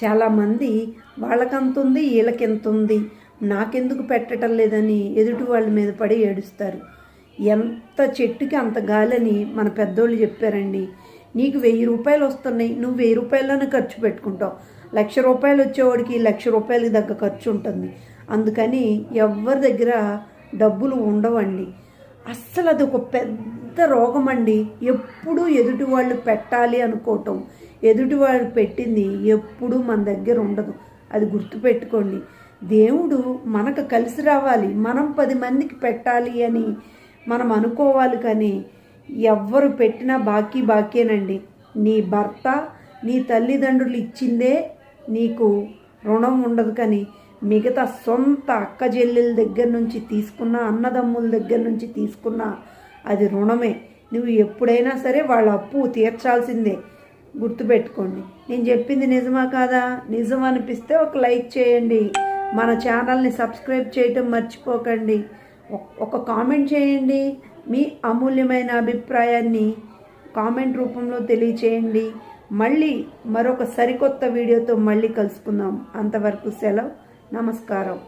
చాలామంది వాళ్ళకంత ఉంది వీళ్ళకెంత ఉంది నాకెందుకు పెట్టడం లేదని ఎదుటి వాళ్ళ మీద పడి ఏడుస్తారు. ఎంత చెట్టుకి అంత గాలని మన పెద్దోళ్ళు చెప్పారండి. నీకు 1000 రూపాయలు వస్తున్నాయి, నువ్వు 1000 రూపాయల్లోనే ఖర్చు పెట్టుకుంటావు. 1,00,000 రూపాయలు వచ్చేవాడికి 1,00,000 రూపాయలకి దగ్గర ఖర్చు ఉంటుంది. అందుకని ఎవరి దగ్గర డబ్బులు ఉండవండి. అస్సలు అది ఒక పెద్ద రోగం అండి. ఎప్పుడూ ఎదుటి వాళ్ళు పెట్టాలి అనుకోవటం, ఎదుటి వాళ్ళు పెట్టింది ఎప్పుడూ మన దగ్గర ఉండదు. అది గుర్తుపెట్టుకోండి. దేవుడు మనకు కలిసి రావాలి, మనం 10 మందికి పెట్టాలి అని మనం అనుకోవాలి. కానీ ఎవ్వరు పెట్టినా బాకీనండి. నీ భర్త నీ తల్లిదండ్రులు ఇచ్చిందే నీకు రుణం ఉండదు. కానీ మిగతా సొంత అక్క చెల్లెల దగ్గర నుంచి తీసుకున్న, అన్నదమ్ముల దగ్గర నుంచి తీసుకున్న అది రుణమే. నువ్వు ఎప్పుడైనా సరే వాళ్ళ అప్పు తీర్చాల్సిందే. గుర్తుపెట్టుకోండి. నేను చెప్పింది నిజమా కాదా? నిజం అనిపిస్తే ఒక లైక్ చేయండి. మన ఛానల్ని సబ్స్క్రైబ్ చేయటం మర్చిపోకండి. ఒక కామెంట్ చేయండి. మీ అమూల్యమైన అభిప్రాయాన్ని కామెంట్ రూపంలో తెలియచేయండి. మళ్ళీ మరొక సరికొత్త వీడియోతో మళ్ళీ కలుసుకుందాం. అంతవరకు సెలవు. నమస్కారం.